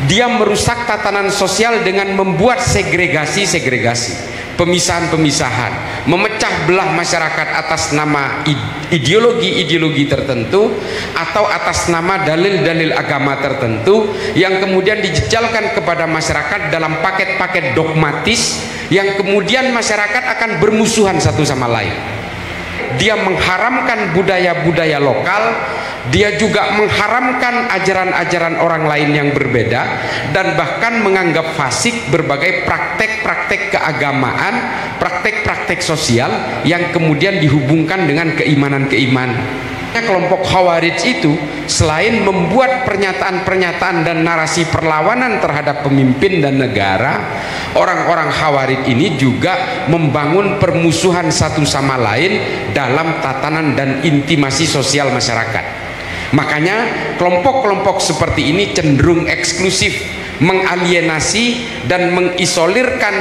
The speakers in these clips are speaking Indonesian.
Dia merusak tatanan sosial dengan membuat segregasi-segregasi, pemisahan-pemisahan, memecah belah masyarakat atas nama ideologi-ideologi tertentu atau atas nama dalil-dalil agama tertentu yang kemudian dijejalkan kepada masyarakat dalam paket-paket dogmatis yang kemudian masyarakat akan bermusuhan satu sama lain. Dia mengharamkan budaya-budaya lokal, dia juga mengharamkan ajaran-ajaran orang lain yang berbeda, dan bahkan menganggap fasik berbagai praktek-praktek keagamaan, praktek-praktek sosial yang kemudian dihubungkan dengan keimanan-keimanan. Kelompok Khawarij itu selain membuat pernyataan-pernyataan dan narasi perlawanan terhadap pemimpin dan negara, orang-orang Khawarij ini juga membangun permusuhan satu sama lain dalam tatanan dan intimasi sosial masyarakat. Makanya kelompok-kelompok seperti ini cenderung eksklusif, mengalienasi dan mengisolirkan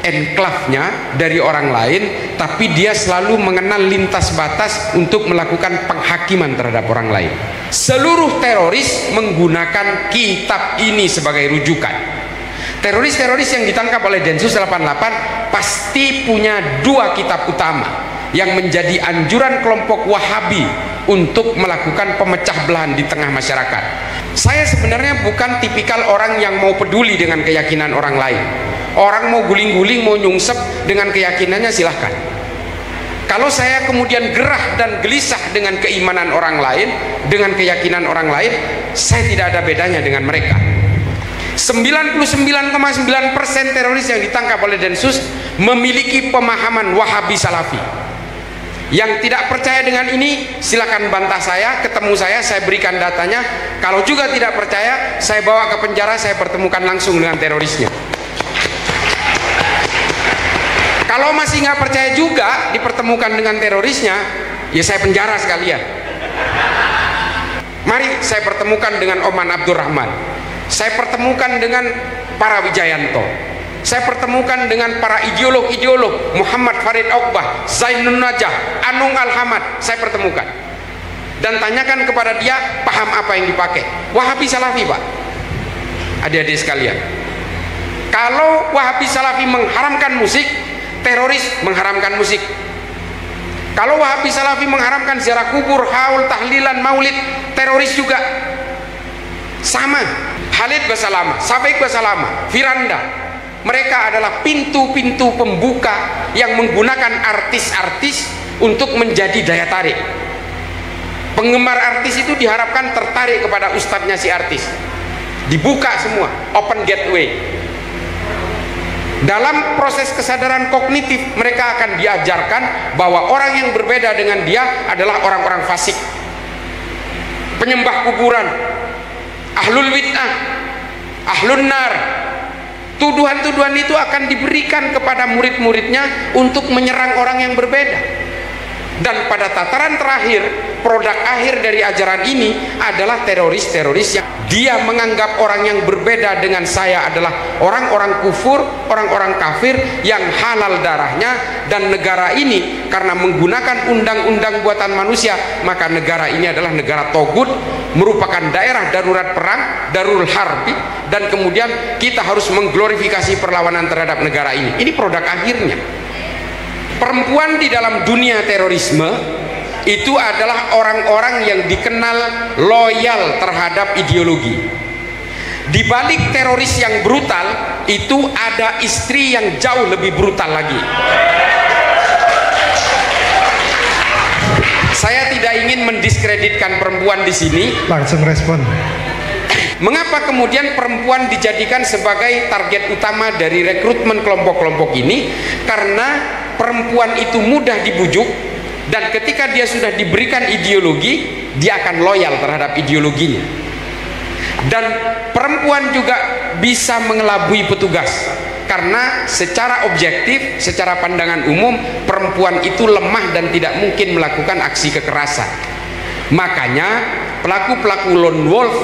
enklavnya dari orang lain, tapi dia selalu mengenal lintas batas untuk melakukan penghakiman terhadap orang lain. Seluruh teroris menggunakan kitab ini sebagai rujukan. Teroris-teroris yang ditangkap oleh Densus 88 pasti punya dua kitab utama yang menjadi anjuran kelompok Wahabi untuk melakukan pemecah belahan di tengah masyarakat. Saya sebenarnya bukan tipikal orang yang mau peduli dengan keyakinan orang lain. Orang mau guling-guling, mau nyungsep dengan keyakinannya, silahkan. Kalau saya kemudian gerah dan gelisah dengan keimanan orang lain, dengan keyakinan orang lain, saya tidak ada bedanya dengan mereka. 99,9% teroris yang ditangkap oleh Densus memiliki pemahaman Wahabi Salafi. Yang tidak percaya dengan ini, silakan bantah saya, ketemu saya berikan datanya. Kalau juga tidak percaya, saya bawa ke penjara, saya pertemukan langsung dengan terorisnya. Kalau masih nggak percaya juga dipertemukan dengan terorisnya, ya saya penjara sekalian. Mari saya pertemukan dengan Oman Abdurrahman, saya pertemukan dengan para Wijayanto, saya pertemukan dengan para ideolog-ideolog Muhammad Farid Oqbah, Zainun Najah, Anung Al-Hamad, saya pertemukan dan tanyakan kepada dia paham apa yang dipakai. Wahabi Salafi, Pak. Adik-adik sekalian, kalau Wahabi Salafi mengharamkan musik, teroris mengharamkan musik. Kalau Wahabi Salafi mengharamkan ziarah kubur, haul, tahlilan, maulid, teroris juga sama. Khalid Basalamah, Sabaik Basalamah, Firanda, mereka adalah pintu-pintu pembuka yang menggunakan artis-artis untuk menjadi daya tarik. Penggemar artis itu diharapkan tertarik kepada ustadznya si artis. Dibuka semua, open gateway. Dalam proses kesadaran kognitif, mereka akan diajarkan bahwa orang yang berbeda dengan dia adalah orang-orang fasik, penyembah kuburan, ahlul bid'ah, ahlun nar. Tuduhan-tuduhan itu akan diberikan kepada murid-muridnya untuk menyerang orang yang berbeda. Dan pada tataran terakhir, produk akhir dari ajaran ini adalah teroris-teroris yang dia menganggap orang yang berbeda dengan saya adalah orang-orang kufur, orang-orang kafir yang halal darahnya, dan negara ini karena menggunakan undang-undang buatan manusia, maka negara ini adalah negara togut, merupakan daerah darurat perang, darul harbi, dan kemudian kita harus mengglorifikasi perlawanan terhadap negara ini. Ini produk akhirnya. Perempuan di dalam dunia terorisme itu adalah orang-orang yang dikenal loyal terhadap ideologi. Di balik teroris yang brutal itu ada istri yang jauh lebih brutal lagi. Saya tidak ingin mendiskreditkan perempuan di sini. Langsung respon. Mengapa kemudian perempuan dijadikan sebagai target utama dari rekrutmen kelompok-kelompok ini? Karena perempuan itu mudah dibujuk, dan ketika dia sudah diberikan ideologi, dia akan loyal terhadap ideologinya. Dan perempuan juga bisa mengelabui petugas, karena secara objektif, secara pandangan umum, perempuan itu lemah dan tidak mungkin melakukan aksi kekerasan. Makanya pelaku-pelaku lone wolf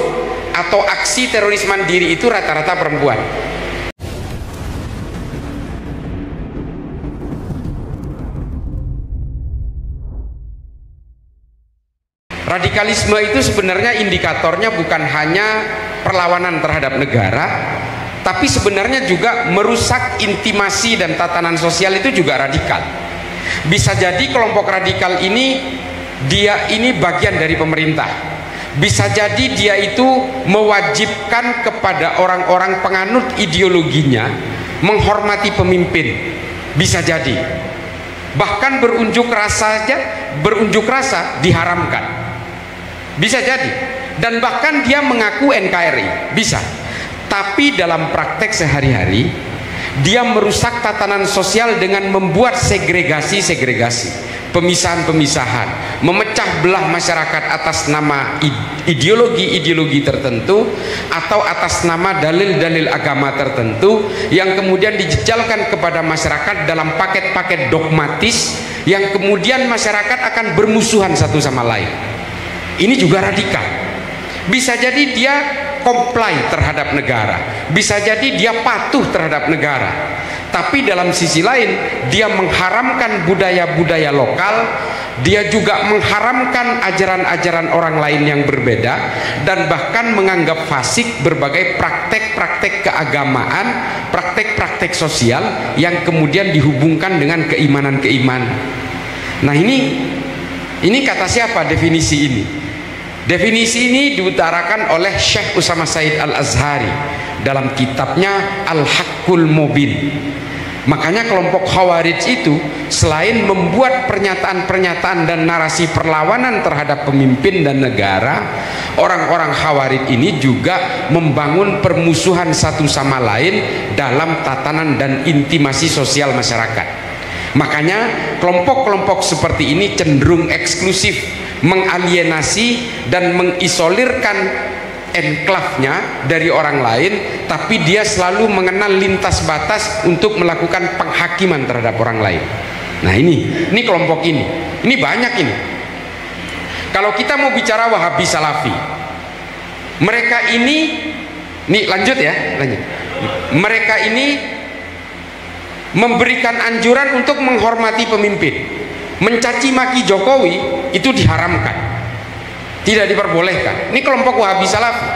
atau aksi teroris mandiri itu rata-rata perempuan. Radikalisme itu sebenarnya indikatornya bukan hanya perlawanan terhadap negara, tapi sebenarnya juga merusak intimasi dan tatanan sosial itu juga radikal. Bisa jadi kelompok radikal ini dia ini bagian dari pemerintah. Bisa jadi dia itu mewajibkan kepada orang-orang penganut ideologinya menghormati pemimpin. Bisa jadi. Bahkan berunjuk rasa diharamkan. Bisa jadi. Dan bahkan dia mengaku NKRI. Bisa. Tapi dalam praktek sehari-hari dia merusak tatanan sosial dengan membuat segregasi, pemisahan-pemisahan, memecah belah masyarakat atas nama ideologi-ideologi tertentu atau atas nama dalil-dalil agama tertentu yang kemudian dijejalkan kepada masyarakat dalam paket-paket dogmatis yang kemudian masyarakat akan bermusuhan satu sama lain. Ini juga radikal. Bisa jadi dia comply terhadap negara, bisa jadi dia patuh terhadap negara, tapi dalam sisi lain dia mengharamkan budaya-budaya lokal, dia juga mengharamkan ajaran-ajaran orang lain yang berbeda, dan bahkan menganggap fasik berbagai praktek-praktek keagamaan, praktek-praktek sosial yang kemudian dihubungkan dengan keimanan-keimanan. Nah ini kata siapa definisi ini? Definisi ini diutarakan oleh Syekh Usama Said Al-Azhari dalam kitabnya Al-Haqqul Mubin. Makanya kelompok Khawarij itu selain membuat pernyataan-pernyataan dan narasi perlawanan terhadap pemimpin dan negara, orang-orang Khawarij ini juga membangun permusuhan satu sama lain dalam tatanan dan intimasi sosial masyarakat. Makanya kelompok-kelompok seperti ini cenderung eksklusif, mengalienasi dan mengisolirkan enklavnya dari orang lain, tapi dia selalu mengenal lintas batas untuk melakukan penghakiman terhadap orang lain. Nah ini kelompok ini banyak ini. Kalau kita mau bicara Wahabi Salafi, mereka ini lanjut. Mereka ini memberikan anjuran untuk menghormati pemimpin. Mencaci maki Jokowi itu diharamkan, tidak diperbolehkan. Ini kelompok Wahabi Salafi.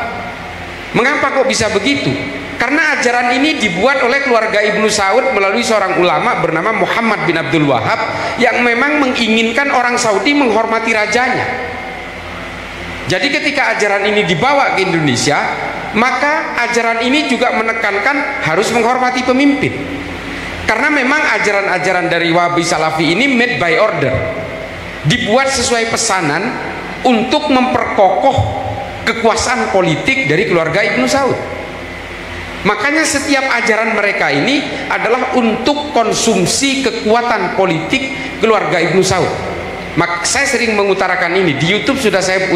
Mengapa kok bisa begitu? Karena ajaran ini dibuat oleh keluarga Ibnu Saud melalui seorang ulama bernama Muhammad bin Abdul Wahab yang memang menginginkan orang Saudi menghormati rajanya. Jadi ketika ajaran ini dibawa ke Indonesia, maka ajaran ini juga menekankan harus menghormati pemimpin. Karena memang ajaran-ajaran dari Wahabi Salafi ini made by order, dibuat sesuai pesanan untuk memperkokoh kekuasaan politik dari keluarga Ibnu Saud. Makanya setiap ajaran mereka ini adalah untuk konsumsi kekuatan politik keluarga Ibnu Saud. Saya sering mengutarakan ini di YouTube, sudah saya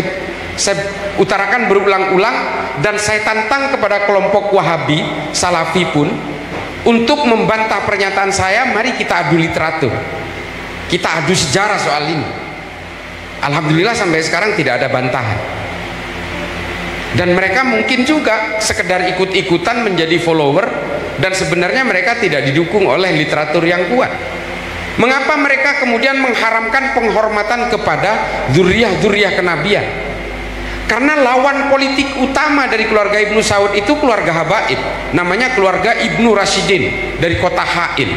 utarakan berulang-ulang, dan saya tantang kepada kelompok Wahabi Salafi pun untuk membantah pernyataan saya. Mari kita adu literatur, kita adu sejarah soal ini. Alhamdulillah sampai sekarang tidak ada bantahan. Dan mereka mungkin juga sekedar ikut-ikutan menjadi follower, dan sebenarnya mereka tidak didukung oleh literatur yang kuat. Mengapa mereka kemudian mengharamkan penghormatan kepada dzurriyyah kenabian? Karena lawan politik utama dari keluarga Ibnu Saud itu keluarga habaib, namanya keluarga Ibnu Rashidin dari kota Ha'il.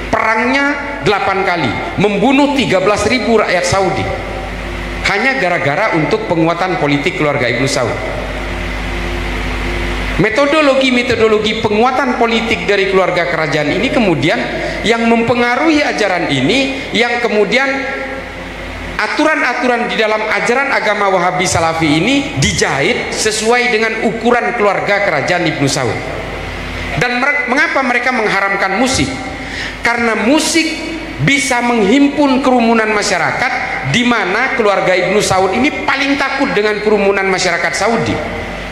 Perangnya 8 kali, membunuh 13.000 rakyat Saudi, hanya gara-gara untuk penguatan politik keluarga Ibnu Saud. Metodologi penguatan politik dari keluarga kerajaan ini kemudian yang mempengaruhi ajaran ini, yang kemudian aturan-aturan di dalam ajaran agama Wahabi Salafi ini dijahit sesuai dengan ukuran keluarga kerajaan Ibnu Saud. Dan mengapa mereka mengharamkan musik? Karena musik bisa menghimpun kerumunan masyarakat, di mana keluarga Ibnu Saud ini paling takut dengan kerumunan masyarakat Saudi.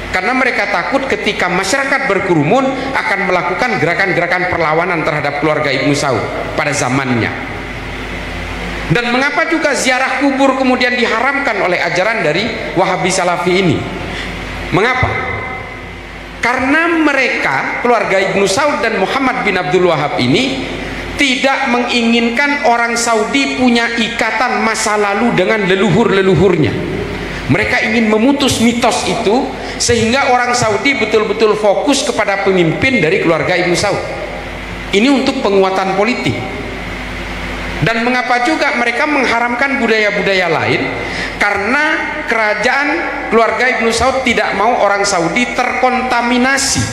Karena mereka takut ketika masyarakat berkerumun akan melakukan gerakan-gerakan perlawanan terhadap keluarga Ibnu Saud pada zamannya. Dan mengapa juga ziarah kubur kemudian diharamkan oleh ajaran dari Wahabi Salafi ini? Mengapa? Karena mereka, keluarga Ibnu Saud dan Muhammad bin Abdul Wahab ini tidak menginginkan orang Saudi punya ikatan masa lalu dengan leluhur-leluhurnya. Mereka ingin memutus mitos itu sehingga orang Saudi betul-betul fokus kepada pemimpin dari keluarga Ibnu Saud. Ini untuk penguatan politik. Dan mengapa juga mereka mengharamkan budaya-budaya lain? Karena kerajaan keluarga Ibnu Saud tidak mau orang Saudi terkontaminasi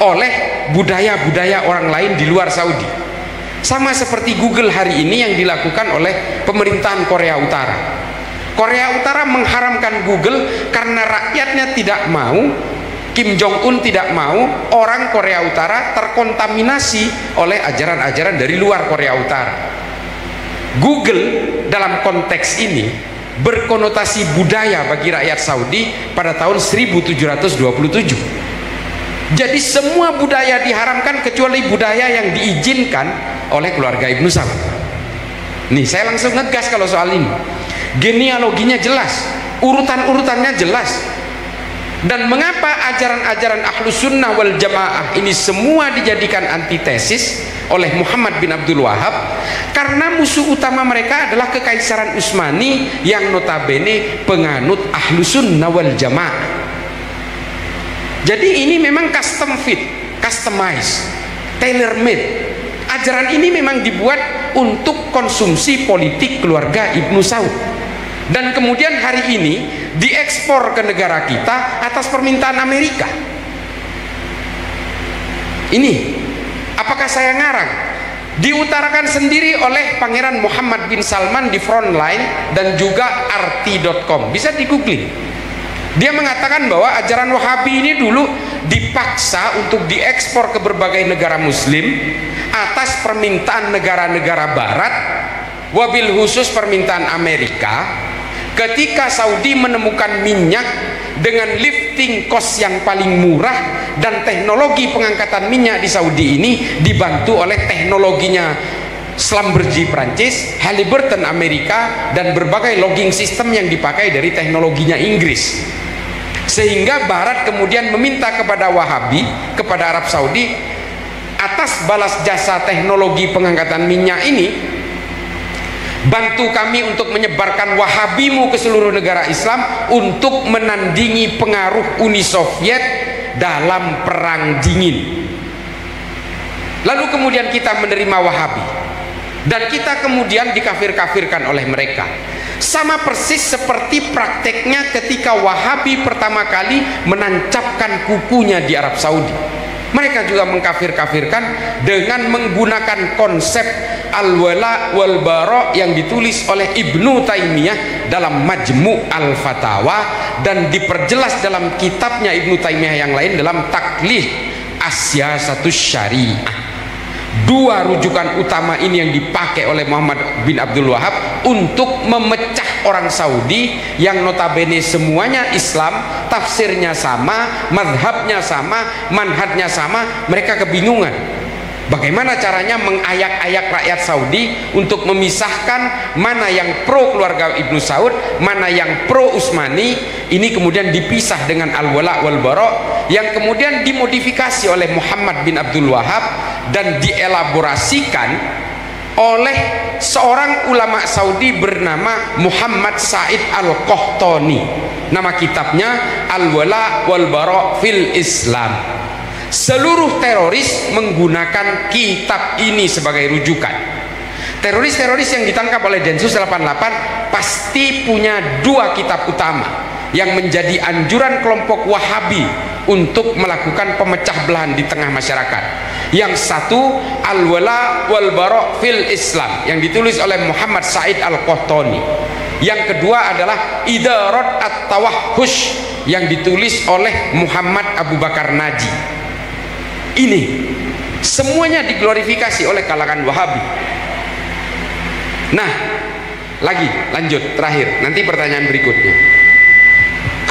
oleh budaya-budaya orang lain di luar Saudi. Sama seperti Google hari ini yang dilakukan oleh pemerintahan Korea Utara. Korea Utara mengharamkan Google karena rakyatnya tidak mau, Kim Jong-un tidak mau orang Korea Utara terkontaminasi oleh ajaran-ajaran dari luar Korea Utara. Google dalam konteks ini berkonotasi budaya bagi rakyat Saudi pada tahun 1727. Jadi semua budaya diharamkan kecuali budaya yang diizinkan oleh keluarga Ibnu Saud. Nih, saya langsung ngegas kalau soal ini. Genealoginya jelas, urutan-urutannya jelas. Dan mengapa ajaran-ajaran Ahlus Sunnah wal Jamaah ini semua dijadikan antitesis oleh Muhammad bin Abdul Wahab? Karena musuh utama mereka adalah Kekaisaran Utsmani yang notabene penganut Ahlus Sunnah wal Jamaah. Jadi ini memang custom fit, customized, tailor made. Ajaran ini memang dibuat untuk konsumsi politik keluarga Ibnu Saud. Dan kemudian hari ini diekspor ke negara kita atas permintaan Amerika. Ini, apakah saya ngarang? Diutarakan sendiri oleh Pangeran Muhammad bin Salman di Frontline dan juga RT.com. Bisa di googling. Dia mengatakan bahwa ajaran Wahabi ini dulu dipaksa untuk diekspor ke berbagai negara muslim atas permintaan negara-negara barat, wabil khusus permintaan Amerika. Ketika Saudi menemukan minyak dengan lifting cost yang paling murah dan teknologi pengangkatan minyak di Saudi ini dibantu oleh teknologinya Schlumberger Prancis, Halliburton Amerika, dan berbagai logging system yang dipakai dari teknologinya Inggris. Sehingga Barat kemudian meminta kepada Wahabi, kepada Arab Saudi, atas balas jasa teknologi pengangkatan minyak ini, bantu kami untuk menyebarkan Wahabimu ke seluruh negara Islam untuk menandingi pengaruh Uni Soviet dalam perang dingin. Lalu kemudian kita menerima Wahabi dan kita kemudian dikafir-kafirkan oleh mereka. Sama persis seperti prakteknya ketika Wahabi pertama kali menancapkan kukunya di Arab Saudi. Mereka juga mengkafir-kafirkan dengan menggunakan konsep al-wala wal bara yang ditulis oleh Ibnu Taimiyah dalam Majmu' al-Fatawa dan diperjelas dalam kitabnya Ibnu Taimiyah yang lain dalam Taklih As-Siyasatus Syariah. Dua rujukan utama ini yang dipakai oleh Muhammad bin Abdul Wahab untuk memecah orang Saudi yang notabene semuanya Islam, tafsirnya sama, madhabnya sama, manhajnya sama. Mereka kebingungan bagaimana caranya mengayak-ayak rakyat Saudi untuk memisahkan mana yang pro keluarga Ibnu Saud, mana yang pro Utsmani. Ini kemudian dipisah dengan al-wala wal bara yang kemudian dimodifikasi oleh Muhammad bin Abdul Wahab dan dielaborasikan oleh seorang ulama Saudi bernama Muhammad Said Al-Qahtani. Nama kitabnya Al-Wala wal Bara fil Islam. Seluruh teroris menggunakan kitab ini sebagai rujukan. Teroris-teroris yang ditangkap oleh Densus 88 pasti punya dua kitab utama yang menjadi anjuran kelompok Wahabi untuk melakukan pemecah belahan di tengah masyarakat. Yang satu Al-Wala wal Bara fil Islam yang ditulis oleh Muhammad Said Al-Qahtani. Yang kedua adalah Idarat At-Tawahhush yang ditulis oleh Muhammad Abu Bakar Naji. Ini semuanya diglorifikasi oleh kalangan Wahabi. Nah, lanjut terakhir, nanti pertanyaan berikutnya.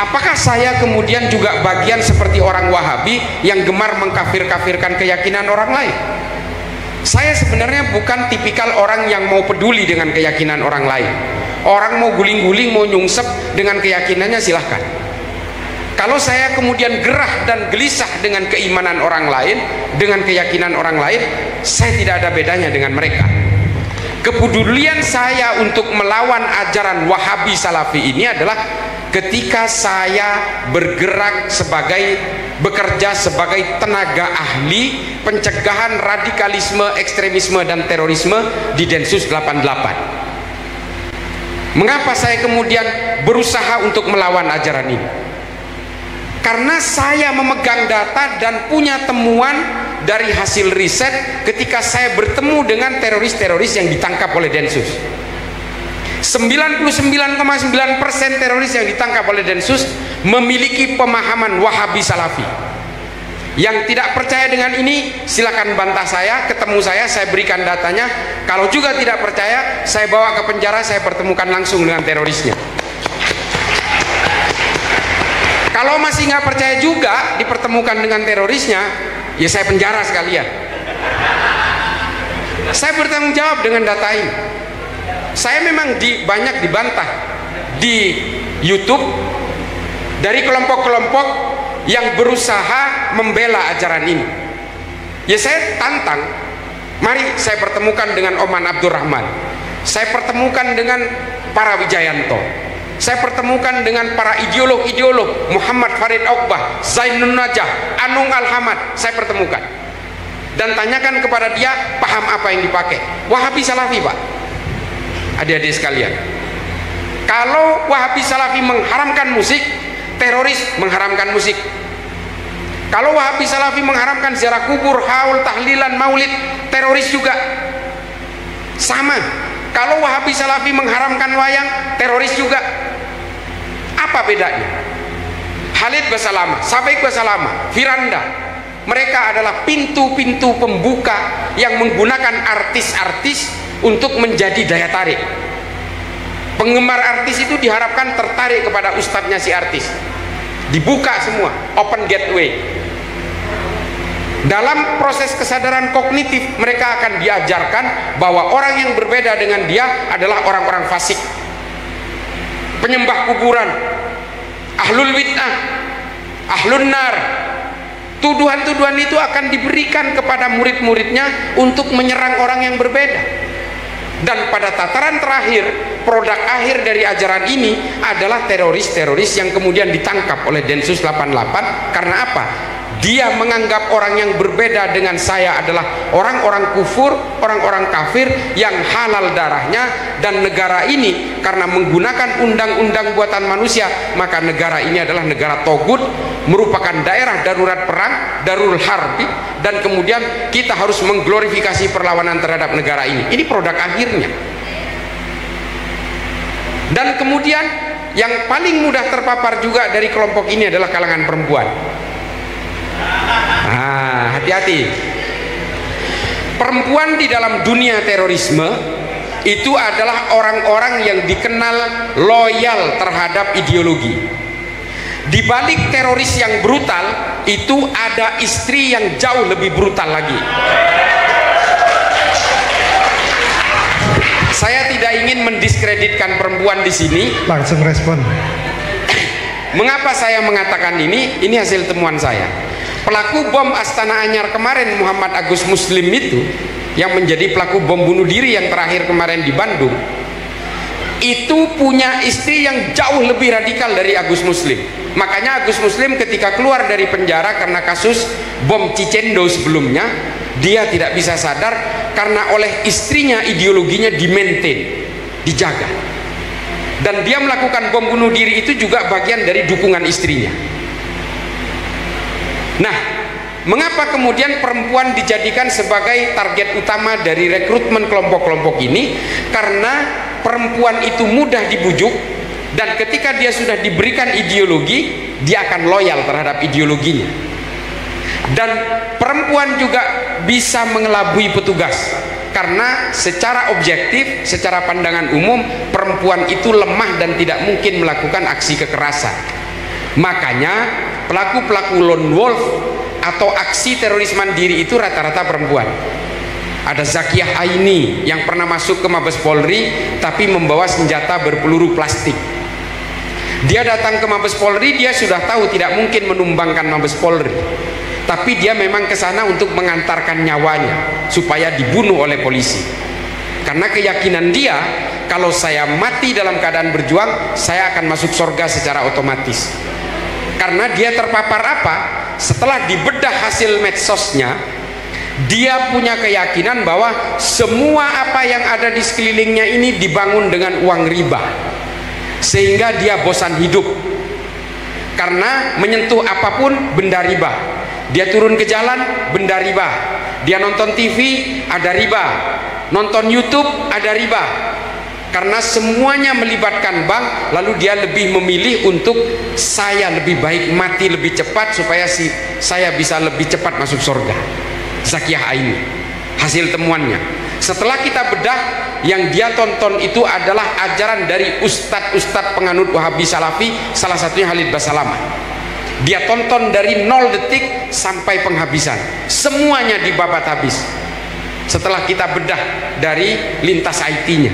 Apakah saya kemudian juga bagian seperti orang Wahabi yang gemar mengkafir-kafirkan keyakinan orang lain? Saya sebenarnya bukan tipikal orang yang mau peduli dengan keyakinan orang lain. Orang mau guling-guling, mau nyungsep dengan keyakinannya, silahkan. Kalau saya kemudian gerah dan gelisah dengan keimanan orang lain, dengan keyakinan orang lain, saya tidak ada bedanya dengan mereka. Kepedulian saya untuk melawan ajaran Wahabi Salafi ini adalah ketika saya bekerja sebagai tenaga ahli pencegahan radikalisme, ekstremisme dan terorisme di Densus 88. Mengapa saya kemudian berusaha untuk melawan ajaran ini? Karena saya memegang data dan punya temuan dari hasil riset ketika saya bertemu dengan teroris-teroris yang ditangkap oleh Densus. 99,9% teroris yang ditangkap oleh Densus memiliki pemahaman Wahabi Salafi. Yang tidak percaya dengan ini silakan bantah saya, ketemu saya berikan datanya. Kalau juga tidak percaya, saya bawa ke penjara, saya pertemukan langsung dengan terorisnya. Kalau masih nggak percaya juga dipertemukan dengan terorisnya, ya saya penjara sekalian. Saya bertanggung jawab dengan data ini. Saya memang banyak dibantah di YouTube dari kelompok-kelompok yang berusaha membela ajaran ini. Ya saya tantang, mari saya pertemukan dengan Oman Abdurrahman, saya pertemukan dengan para Wijayanto, saya pertemukan dengan para ideolog Muhammad Farid Oqbah, Zainun Najah, Anung Al-Hamad, saya pertemukan dan tanyakan kepada dia paham apa yang dipakai. Wahabi Salafi, Pak. Adik-adik sekalian, kalau Wahabi Salafi mengharamkan musik, teroris mengharamkan musik. Kalau Wahabi Salafi mengharamkan ziarah kubur, haul, tahlilan, maulid, teroris juga sama. Kalau Wahabi Salafi mengharamkan wayang, teroris juga. Apa bedanya? Khalid Basalamah, Sabaik Basalamah, Firanda, mereka adalah pintu-pintu pembuka yang menggunakan artis-artis untuk menjadi daya tarik. Penggemar artis itu diharapkan tertarik kepada ustadznya si artis. Dibuka semua, open gateway. Dalam proses kesadaran kognitif mereka akan diajarkan bahwa orang yang berbeda dengan dia adalah orang-orang fasik, penyembah kuburan, ahlul bid'ah, ahlun nar. Tuduhan-tuduhan itu akan diberikan kepada murid-muridnya untuk menyerang orang yang berbeda. Dan pada tataran terakhir, produk akhir dari ajaran ini adalah teroris-teroris yang kemudian ditangkap oleh Densus 88. Karena apa? Dia menganggap orang yang berbeda dengan saya adalah orang-orang kufur, orang-orang kafir yang halal darahnya, dan negara ini karena menggunakan undang-undang buatan manusia, maka negara ini adalah negara togut, merupakan daerah darurat perang, darul harbi, dan kemudian kita harus mengglorifikasi perlawanan terhadap negara ini. Ini produk akhirnya. Dan kemudian yang paling mudah terpapar juga dari kelompok ini adalah kalangan perempuan. Hati-hati. Perempuan di dalam dunia terorisme itu adalah orang-orang yang dikenal loyal terhadap ideologi. Di balik teroris yang brutal itu ada istri yang jauh lebih brutal lagi. Saya tidak ingin mendiskreditkan perempuan di sini. Langsung respon. Mengapa saya mengatakan ini? Ini hasil temuan saya. Pelaku bom Astana Anyar kemarin, Muhammad Agus Muslim itu, yang menjadi pelaku bom bunuh diri yang terakhir kemarin di Bandung, itu punya istri yang jauh lebih radikal dari Agus Muslim. Makanya Agus Muslim ketika keluar dari penjara karena kasus bom Cicendo sebelumnya, dia tidak bisa sadar karena oleh istrinya ideologinya di-maintain, dijaga. Dan dia melakukan bom bunuh diri itu juga bagian dari dukungan istrinya. Nah, mengapa kemudian perempuan dijadikan sebagai target utama dari rekrutmen kelompok-kelompok ini? Karena perempuan itu mudah dibujuk, dan ketika dia sudah diberikan ideologi, dia akan loyal terhadap ideologinya. Dan perempuan juga bisa mengelabui petugas, karena secara objektif, secara pandangan umum, perempuan itu lemah dan tidak mungkin melakukan aksi kekerasan. Makanya pelaku-pelaku lone wolf atau aksi teroris mandiri itu rata-rata perempuan. Ada Zakiyah Aini yang pernah masuk ke Mabes Polri tapi membawa senjata berpeluru plastik. Dia datang ke Mabes Polri, dia sudah tahu tidak mungkin menumbangkan Mabes Polri, tapi dia memang ke sana untuk mengantarkan nyawanya supaya dibunuh oleh polisi. karena keyakinan dia kalau saya mati dalam keadaan berjuang, saya akan masuk surga secara otomatis. Karena dia terpapar apa? Setelah dibedah hasil medsosnya, dia punya keyakinan bahwa semua apa yang ada di sekelilingnya ini dibangun dengan uang riba, sehingga dia bosan hidup karena menyentuh apapun benda riba. Dia turun ke jalan, benda riba. Dia nonton TV, ada riba. Nonton YouTube, ada riba. Karena semuanya melibatkan bank, lalu dia lebih memilih untuk saya lebih baik mati lebih cepat supaya saya bisa lebih cepat masuk surga. Zakiyah Aini, hasil temuannya. Setelah kita bedah, yang dia tonton itu adalah ajaran dari ustadz-ustadz penganut Wahabi Salafi, salah satunya Khalid Basalamah. Dia tonton dari 0 detik sampai penghabisan, semuanya dibabat habis. Setelah kita bedah dari lintas IT-nya,